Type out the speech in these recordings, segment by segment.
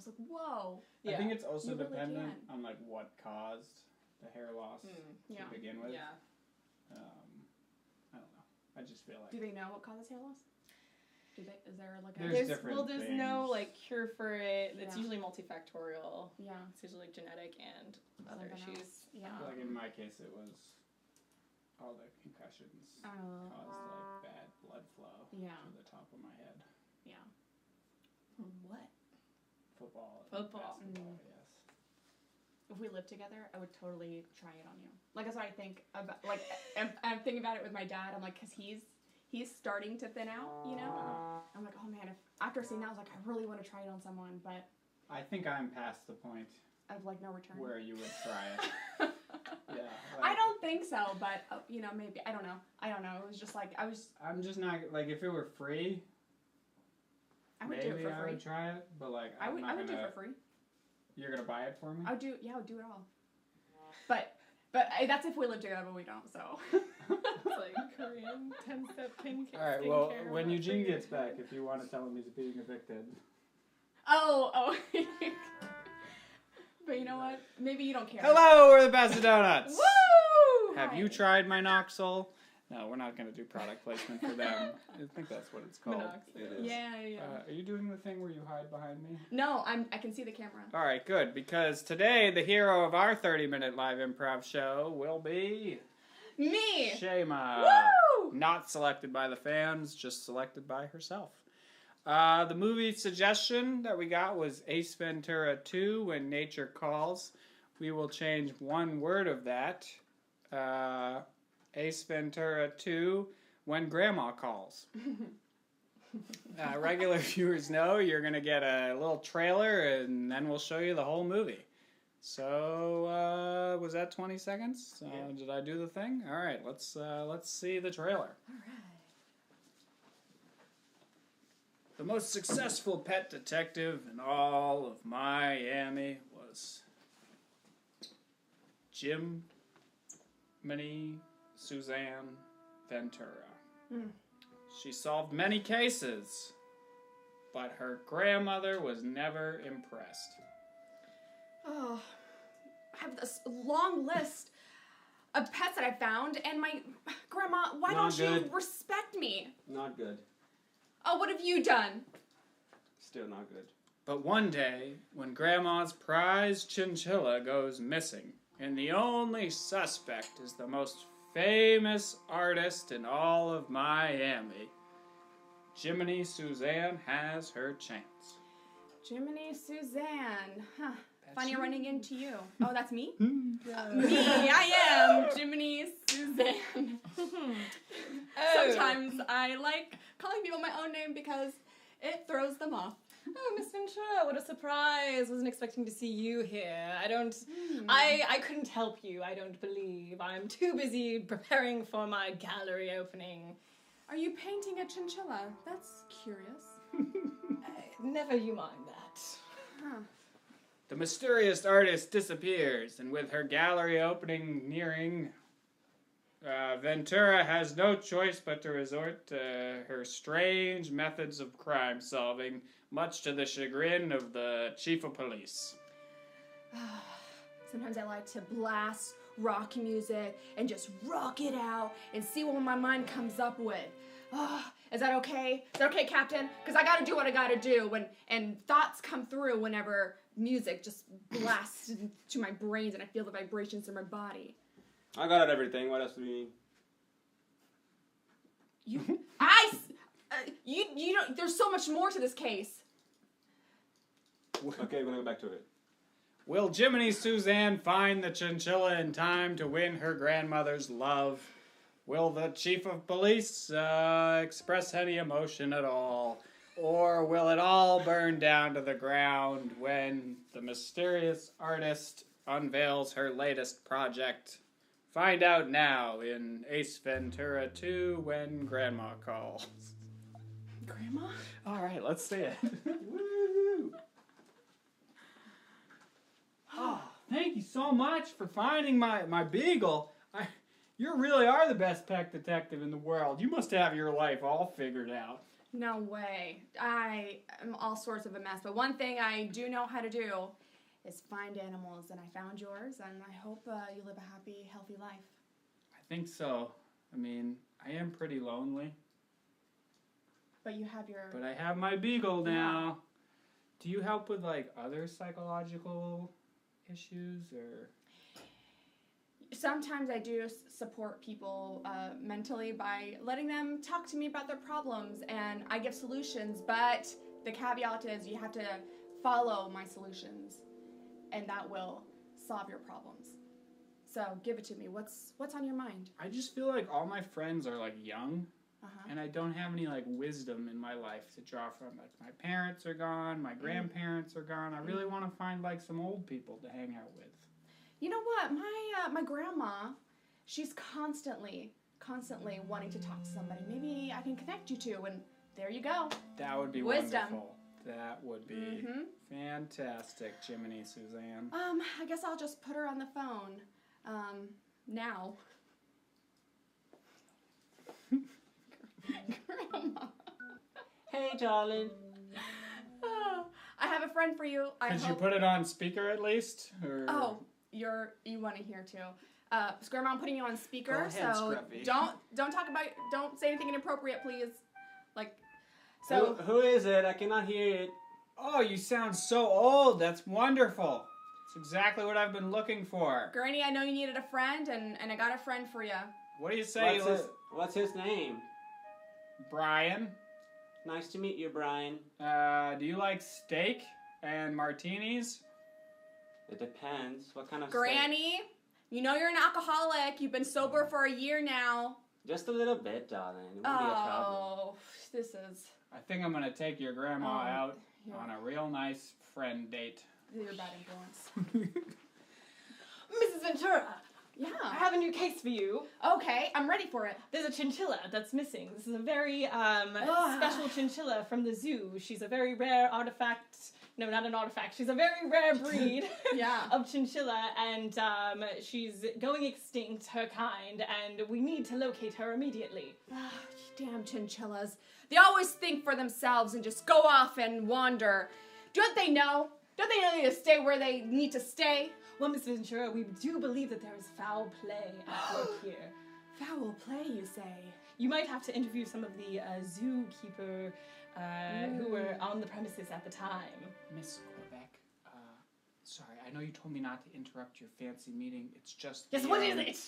was like, whoa. I think it's also really dependent can. on like what caused the hair loss to begin with. Yeah. I don't know. I just feel like. Do they know what causes hair loss? Is there like a... There's different there's things. no like cure for it. It's Yeah. usually multifactorial. Yeah. It's usually genetic and other Something issues. else. Yeah. Like in my case, it was all the concussions caused like bad blood flow to the top of my head. Yeah. What? Football. Football. Basketball, yes. If we lived together, I would totally try it on you. Like, that's what I think about. Like, I'm thinking about it with my dad. I'm like, because he's starting to thin out, you know? I'm like, oh man, after seeing that, I was like, I really want to try it on someone, but... I think I'm past the point of, like, no return. where you would try it. Yeah. Like, I don't think so, but, you know, maybe. I don't know. It was just like, I'm just not, like, if it were free... I would do it for free. I would try it, but, like, I would do it for free. You're going to buy it for me? I would do it all. But that's if we live together, but we don't, so... It's like Korean 10-step skincare. All right, well, when Eugene gets back, if you want to tell him he's being evicted. Oh. But you know what? Maybe you don't care. Hello, we're the Best of Donuts. Woo! Have you tried Minoxidil? No, we're not going to do product placement for them. I think that's what it's called. Minoxidil. It is. Yeah. Are you doing the thing where you hide behind me? No, I can see the camera. All right, good, because today the hero of our 30-minute live improv show will be... Me! Shayma. Woo! Not selected by the fans, just selected by herself. The movie suggestion that we got was Ace Ventura 2, When Nature Calls. We will change one word of that. Ace Ventura 2, When Grandma Calls. Regular viewers know you're going to get a little trailer, and then we'll show you the whole movie. So, was that 20 seconds? Yeah. Did I do the thing? All right, let's see the trailer. All right. The most successful pet detective in all of Miami was Jiminy Suzanne Ventura. She solved many cases, but her grandmother was never impressed. Oh, I have this long list of pets that I found, and my grandma, why don't you respect me? Not good. Oh, what have you done? Still not good. But one day, when Grandma's prized chinchilla goes missing, and the only suspect is the most famous artist in all of Miami, Jiminy Suzanne has her chance. Jiminy Suzanne. Huh. Funny running into you. Oh, that's me? Yeah. Me, I am Jiminy Suzanne. Sometimes I like calling people my own name because it throws them off. Oh, Miss Ventura, what a surprise. Wasn't expecting to see you here. I couldn't help you, I don't believe. I'm too busy preparing for my gallery opening. Are you painting a chinchilla? That's curious. Never you mind that. Huh. The mysterious artist disappears, and with her gallery opening nearing, Ventura has no choice but to resort to her strange methods of crime solving, much to the chagrin of the chief of police. Sometimes I like to blast rock music and just rock it out and see what my mind comes up with. Is that okay? Is that okay, Captain? Because I gotta do what I gotta do and thoughts come through whenever music just blasts into my brains and I feel the vibrations in my body. I got everything. What else do you need? You don't, there's so much more to this case. Okay, we're gonna go back to it. Will Jiminy Suzanne find the chinchilla in time to win her grandmother's love? Will the chief of police express any emotion at all? Or will it all burn down to the ground when the mysterious artist unveils her latest project? Find out now in Ace Ventura 2, When Grandma Calls. Grandma? All right, let's see it. Woo! Oh, thank you so much for finding my beagle. You really are the best pet detective in the world. You must have your life all figured out. No way. I am all sorts of a mess. But one thing I do know how to do is find animals. And I found yours. And I hope you live a happy, healthy life. I think so. I mean, I am pretty lonely. But you have your... But I have my beagle now. Do you help with, like, other psychological issues, or...? Sometimes I do support people mentally by letting them talk to me about their problems, and I give solutions, but the caveat is you have to follow my solutions, and that will solve your problems. So give it to me. What's on your mind? I just feel like all my friends are, like, young, and I don't have any, like, wisdom in my life to draw from. Like, my parents are gone, my grandparents are gone. I really want to find, like, some old people to hang out with. You know what? My grandma, she's constantly wanting to talk to somebody. Maybe I can connect you two, and there you go. That would be Wisdom. wonderful. That would be fantastic, Jiminy Suzanne. I guess I'll just put her on the phone. Now. Grandma. Hey, darling. Oh, I have a friend for you. Could you put it on speaker at least? Or... Oh, you want to hear too. Grandma, I'm putting you on speaker, Go ahead, so Scruffy. don't say anything inappropriate, please. Like, so. Who is it? I cannot hear it. Oh, you sound so old. That's wonderful. It's exactly what I've been looking for. Granny, I know you needed a friend, and I got a friend for you. What do you say, What's his name? Brian? Nice to meet you, Brian. Do you like steak and martinis? It depends. What kind of Granny, you know you're an alcoholic. You've been sober for a year now. Just a little bit, darling. It won't be a problem. Oh, this is... I think I'm going to take your grandma out on a real nice friend date. You're a bad influence. Mrs. Ventura, Yeah. I have a new case for you. Okay, I'm ready for it. There's a chinchilla that's missing. This is a very special chinchilla from the zoo. She's a very rare artifact. No, not an artifact. She's a very rare breed of chinchilla, and she's going extinct, her kind, and we need to locate her immediately. Damn chinchillas. They always think for themselves and just go off and wander. Don't they know? Don't they know they need to stay where they need to stay? Well, Miss Ventura, we do believe that there is foul play at work here. Foul play, you say? You might have to interview some of the zookeeper who were on the premises at the time. Miss Quebec, sorry, I know you told me not to interrupt your fancy meeting. It's just Yes, what is it?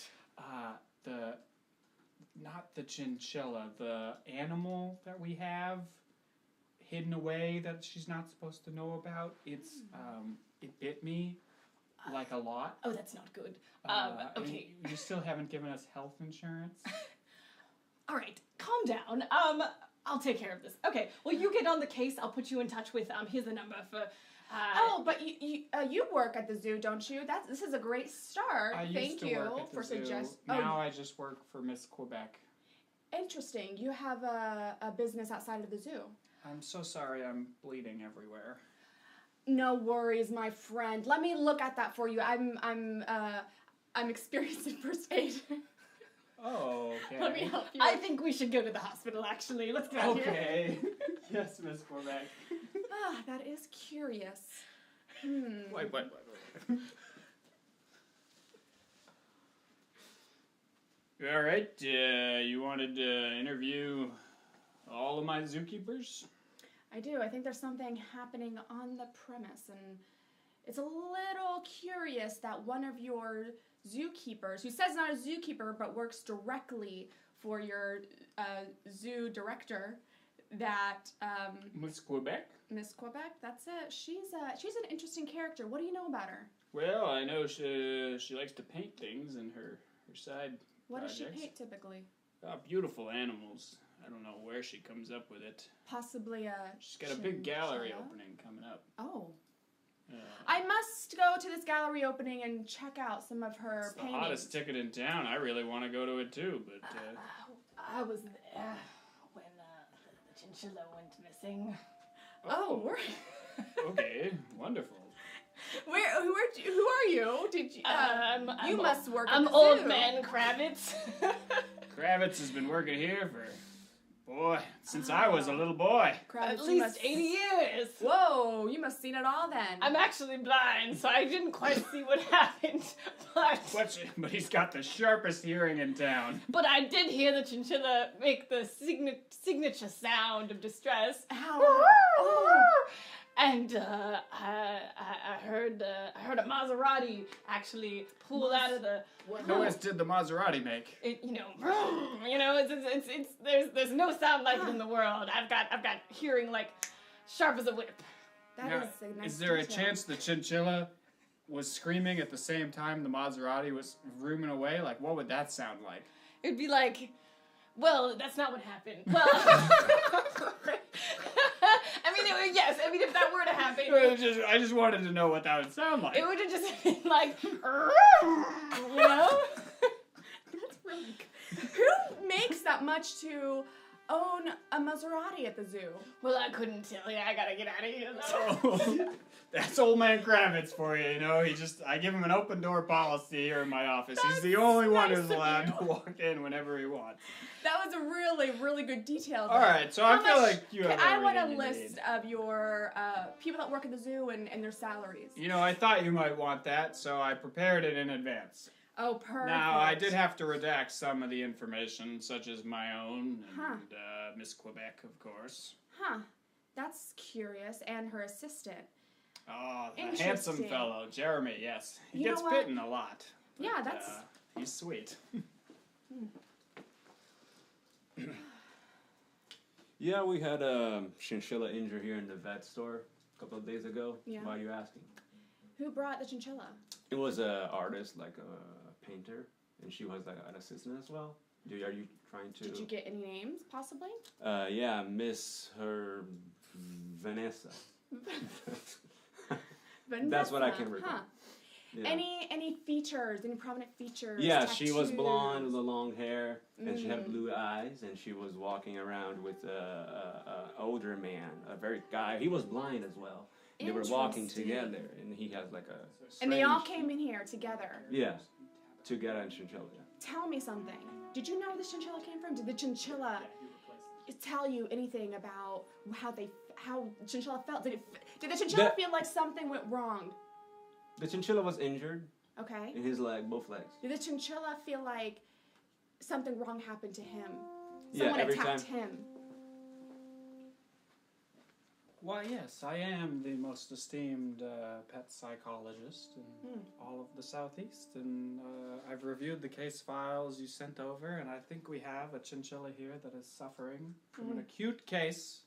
Not the chinchilla, the animal that we have hidden away that she's not supposed to know about. It's, it bit me, like, a lot. Oh, that's not good. Okay. You still haven't given us health insurance? All right, calm down. I'll take care of this. Okay, well, you get on the case. I'll put you in touch with, here's the number for... but you work at the zoo, don't you? This is a great start. I used Thank to you work at the for zoo. suggesting. Now I just work for Miss Quebec. Interesting. You have a business outside of the zoo. I'm so sorry I'm bleeding everywhere. No worries, my friend. Let me look at that for you. I'm experienced in first aid. Oh, okay. Let me help you. I think we should go to the hospital, actually. Let's get out here. Okay. Yes, Miss Quebec. That is curious. Wait. All right, you wanted to interview all of my zookeepers? I do. I think there's something happening on the premise, and it's a little curious that one of your zookeepers, who says not a zookeeper but works directly for your zoo director, that Miss Quebec? Miss Quebec, that's it. She's an interesting character. What do you know about her? Well, I know she likes to paint things in her side What projects. does she paint typically? Beautiful animals. I don't know where she comes up with it. Possibly a She's got a big gallery chinchilla? opening coming up. Oh. I must go to this gallery opening and check out some of her It's the paintings. hottest ticket in town. I really want to go to it too, but I was there when the chinchilla went missing. Oh, we're... okay, wonderful. Who are you? Did you? You must work. I'm at the Old zoo. Man Kravitz. Kravitz has been working here for Boy, since I was a little boy. At least 80 years. Whoa, you must have seen it all then. I'm actually blind, so I didn't quite see what happened. But he's got the sharpest hearing in town. But I did hear the chinchilla make the signature sound of distress. How? And I heard a Maserati actually pull out of the. What noise did the Maserati make? There's no sound like it in the world. I've got hearing like sharp as a whip. That is a nice Is there a detail. chance the chinchilla was screaming at the same time the Maserati was rooming away? Like, what would that sound like? It'd be like, well, that's not what happened. Well, yes. I mean, if that were to happen, I just wanted to know what that would sound like. it would have just been like, you know. That's really good. Who makes that much to own a Maserati at the zoo? Well, I couldn't tell you. I gotta get out of here. Oh, that's old man Kravitz for you, you know. I give him an open door policy here in my office. He's the only one nice who's of allowed you. to walk in whenever he wants. That was a really, really good detail. All right, so I feel like you have I want a everything you list need. of your people that work at the zoo and their salaries. You know, I thought you might want that, so I prepared it in advance. Oh, perfect. Now, I did have to redact some of the information, such as my own and Miss Quebec, of course. Huh. That's curious. And her assistant. Oh, the Interesting. handsome fellow, Jeremy, yes. He You gets know what? bitten a lot. Yeah, but, that's... he's sweet. Yeah, we had a chinchilla injury here in the vet store a couple of days ago. Yeah. Why are you asking? Who brought the chinchilla? It was an artist, like a painter, and she was like an assistant as well. Are you trying to? Did you get any names, possibly? Yeah, Miss her Vanessa. That's what I can recall. Huh. Yeah. Any features? Any prominent features? Yeah, she was tattoos? blonde with the long hair, and she had Mm. blue eyes, and she was walking around with a older man, a very guy. He was blind as well. They were walking Interesting. together, and he has like a. And they all strange- came in here together. Yeah, together in chinchilla. Tell me something. Did you know where the chinchilla came from? Did the chinchilla tell you anything about how chinchilla felt? Did the chinchilla feel like something went wrong? The chinchilla was injured Okay. in his leg, both legs. Did the chinchilla feel like something wrong happened to him? Yeah, Someone every attacked time. him. Why, yes, I am the most esteemed pet psychologist in all of the Southeast, and I've reviewed the case files you sent over, and I think we have a chinchilla here that is suffering from an acute case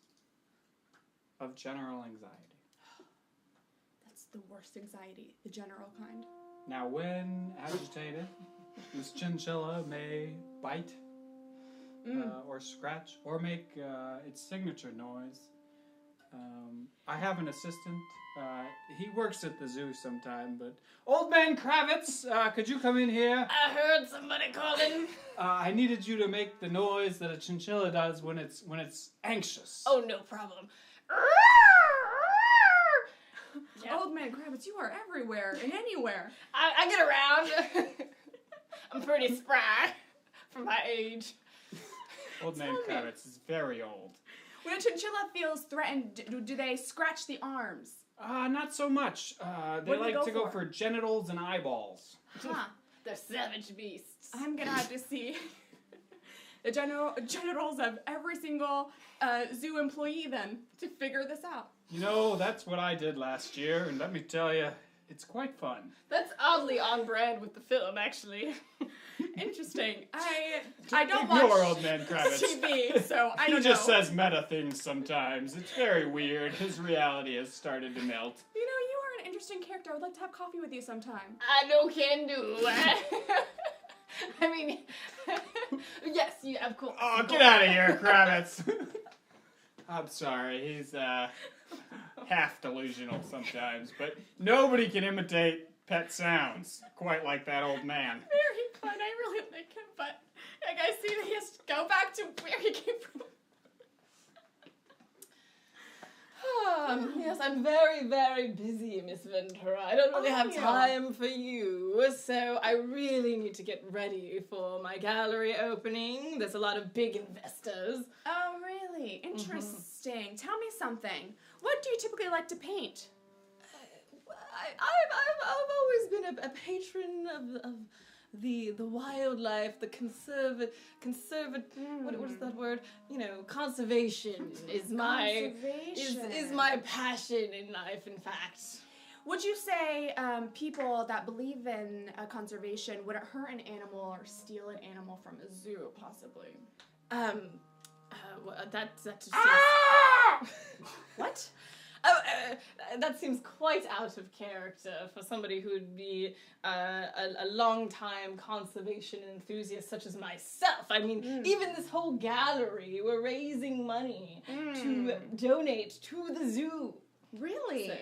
of general anxiety. That's the worst anxiety, the general kind. Now, when agitated, this chinchilla may bite or scratch or make its signature noise. I have an assistant. He works at the zoo sometime, but... Old man Kravitz, could you come in here? I heard somebody calling. I needed you to make the noise that a chinchilla does when it's anxious. Oh, no problem. Yeah. Old man Kravitz, you are everywhere and anywhere. I get around. I'm pretty spry for my age. Old man Tell me. Kravitz is very old. When a chinchilla feels threatened, do they scratch the arms? Not so much. They What do they like go to go for? for genitals and eyeballs. Huh. They're savage beasts. I'm gonna have to see the genitals of every single zoo employee then to figure this out. You know, that's what I did last year, and let me tell you, it's quite fun. That's oddly on brand with the film, actually. Interesting. I don't Ignore watch old man Kravitz. TV, so I He don't just know. says meta things sometimes. It's very weird. His reality has started to melt. You know, you are an interesting character. I would like to have coffee with you sometime. I know can do. I mean, yes, you of course. Oh, get out of here, Kravitz. I'm sorry, he's half delusional sometimes, but nobody can imitate pet sounds quite like that old man. Very fun. I really like him, but like I see that he has to go back to where he came from. Yes, I'm very, very busy, Miss Ventura. I don't really have time for you, so I really need to get ready for my gallery opening. There's a lot of big investors. Oh, really? Interesting. Tell me something. What do you typically like to paint? I've always been a patron of the wildlife, the what is that word? Conservation is my passion in life, in fact. Would you say people that believe in conservation wouldn't hurt an animal or steal an animal from a zoo, possibly? That just What? That seems quite out of character for somebody who would be a long-time conservation enthusiast such as myself. I mean, even this whole gallery, we're raising money to donate to the zoo. Really? So,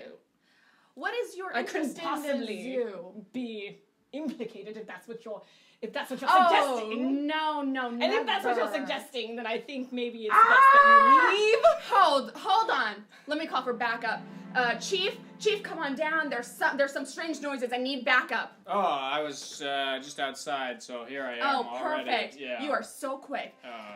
what is your I couldn't interest in possibly the zoo? be implicated if that's what you're suggesting. No, And never. if that's what you're suggesting, then I think maybe it's best that you leave. Hold on. Let me call for backup. Chief, come on down. There's some strange noises. I need backup. Oh, I was just outside, so here I am already. Perfect. Yeah. You are so quick.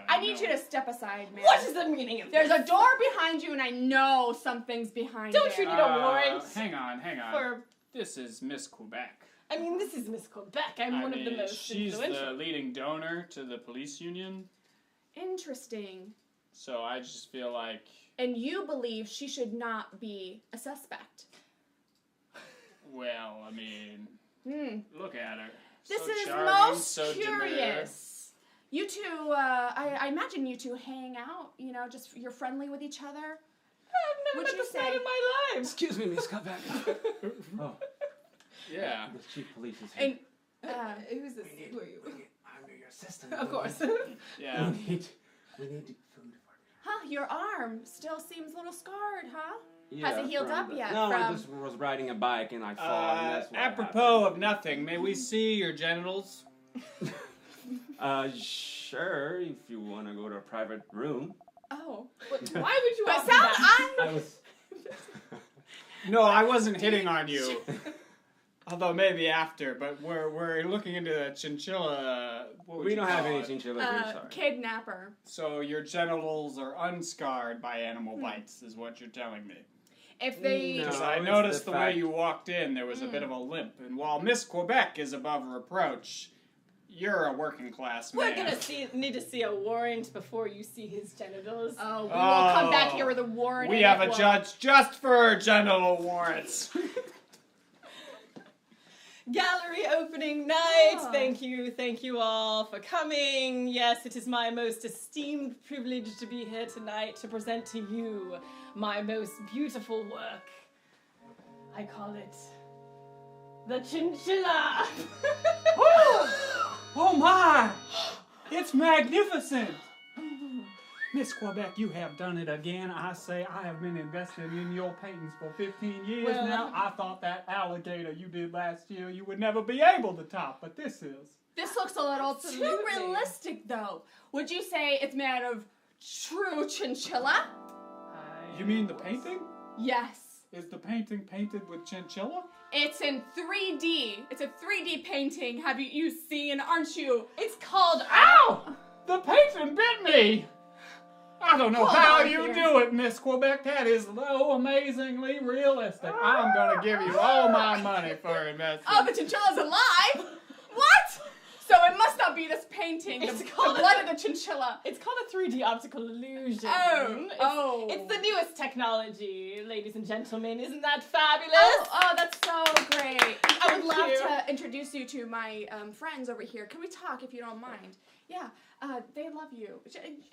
I need you to step aside, man. What is the meaning of this? There's a door behind you, and I know something's behind Don't there. you need a warrant? Hang on. For, This is Miss Quebec. I mean, this is Miss Quebec. I'm one of the most she's influential. the leading donor to the police union, Interesting. so I just feel like... And you believe she should not be a suspect. Well, I mean, look at her. This So is charming, most so curious. You two, I imagine you two hang out, just you're friendly with each other. I've never Would met you this man say- in my life. Excuse me, Miss Quebec. Oh, Yeah. the chief of police is here. And Who's this? Who are you? I'm your assistant. Of course. Yeah. We need food for you. huh, your arm still seems a little scarred, huh? Yeah, Has it healed from up the- yet? No, I from... just was riding a bike and I fall. And that's what Apropos of nothing, may we see your genitals? happened. Sure, if you want to go to a private room. Oh. Why would you But ask that? I was. No, I wasn't hitting on you. Although maybe after, but we're looking into the chinchilla. What would We you don't have call any it? chinchillas here, sorry. Kidnapper. So your genitals are unscarred by animal bites, is what you're telling me. If they... No. Because I it's noticed the the way fact- you walked in, there was a bit of a limp. And while Miss Quebec is above reproach, you're a working class man. We're gonna need to see a warrant before you see his genitals. Oh, we will come back here with a warrant. We and have it a will- judge just for genital warrants. Gallery opening night. Oh. Thank you all for coming. Yes, it is my most esteemed privilege to be here tonight to present to you my most beautiful work. I call it the chinchilla. Oh my! It's magnificent! Miss Quebec, you have done it again. I say I have been investing in your paintings for 15 years Well, now. I thought that alligator you did last year you would never be able to top, but this is. This looks a little too Absolutely. realistic, though. Would you say it's made out of true chinchilla? You mean the painting? Yes. Is the painting painted with chinchilla? It's in 3D. It's a 3D painting. Have you seen, aren't you? It's called Ow! The painting bit me! I don't know Hold how on you here. do it, Miss Quebec. That is so amazingly realistic. I'm gonna give you all my money for investing. Oh, the chinchilla's alive? What? So it must not be this painting. It's The called blood of the chinchilla. It's called a 3D optical illusion. Oh, It's the newest technology, ladies and gentlemen. Isn't that fabulous? Oh, that's so great. I would Thank love you. to introduce you to my friends over here. Can we talk if you don't mind? Yeah, they love you.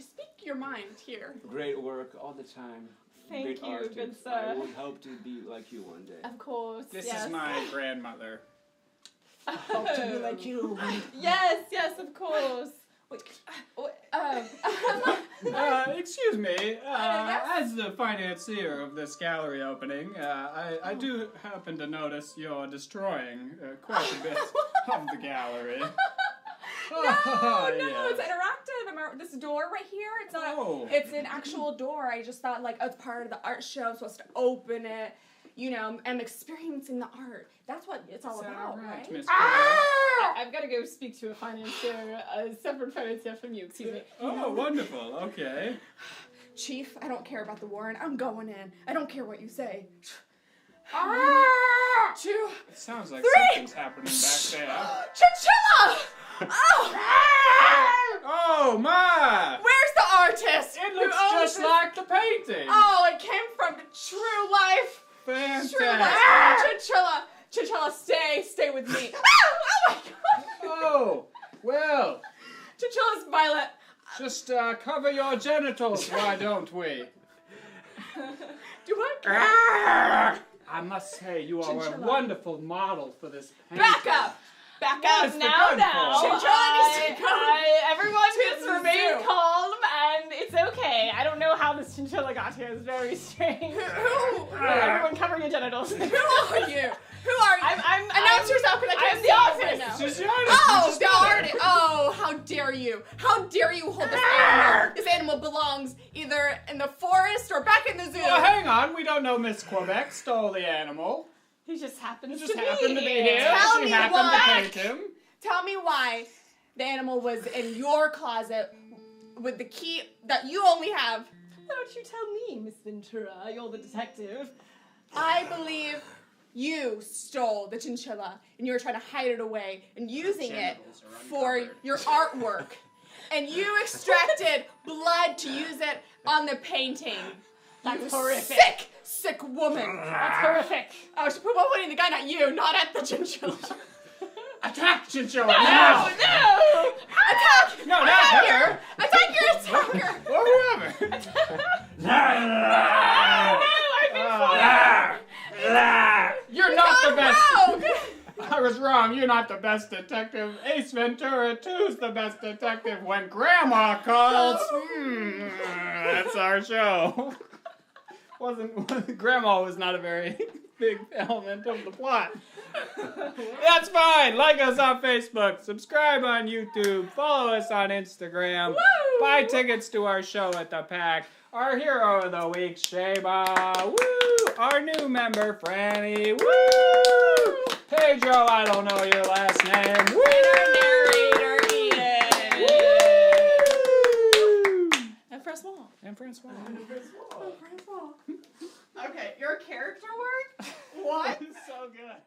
Speak your mind here. Great work all the time. Thank Great you, artist. good sir. I would hope to be like you one day. Of course. This yes. is my grandmother. Hope to be like you. Yes, of course. Wait, Excuse me. yes? As the financier of this gallery opening, I do happen to notice you're destroying quite a bit of the gallery. No, Yes. it's interactive. I'm this door right here. It's not. Oh. It's an actual door. I just thought like as part of the art show, I'm supposed to open it. You know, I'm experiencing the art. That's what it's all about, right? Miss I've got to go speak to a financier, a separate financier from you. Excuse me. Oh, wonderful. Okay. Chief, I don't care about the warrant. I'm going in. I don't care what you say. 2. It sounds like 3. something's happening back there. Chinchilla! Oh! Oh, my! Where's the artist? It looks who owns just this? like the painting. Oh, it came from true life. Fantastic. True life. Chinchilla. Chinchilla, stay with me. Oh my god. Oh, well, Chinchilla's violent. just cover your genitals, why don't we? Do I? I must say, you are Chinchilla. a wonderful model for this painting. Back up. Back What up is the Now, gun now. for? Chinchilla needs to go everyone to just the remain zoo. calm, and it's okay. I don't know how this chinchilla got here. It's very strange. Who Everyone cover your genitals. are you? Who are you? Announce yourself, because I can't I'm see the you artist. right now. She's the artist. Oh, She's the just artist. Oh, how dare you? How dare you hold this animal? This animal belongs either in the forest or back in the zoo. Well, hang on. We don't know Miss Quebec stole the animal. He just happens He just to happened to be here. here. Tell She me happened why. to take him. Tell me why the animal was in your closet with the key that you only have. Why don't you tell me, Miss Ventura? You're the detective. I believe you stole the chinchilla and you were trying to hide it away and using it genitals are for uncovered. your artwork. And you extracted blood to use it on the painting. That's You horrific. sick woman. That's horrific. I should put one pointing the gun at you, not at the chinchilla. Attack Chinchilla No, now! no! Attack! No, not her! Attack your attacker! Or whoever! No, I've been You're not the best! Rogue! I was wrong. You're not the best detective. Ace Ventura 2's the best detective when Grandma calls. That's our show. Grandma was not a very big element of the plot. That's fine. Like us on Facebook, subscribe on YouTube, follow us on Instagram, buy tickets to our show at the Pack. Our hero of the week, Sheba. Woo! Our new member, Franny. Woo! Pedro, I don't know your last name. Woo! Narrator, Eden. Woo! And Francois. And Francois. Okay, your character work? What? So good.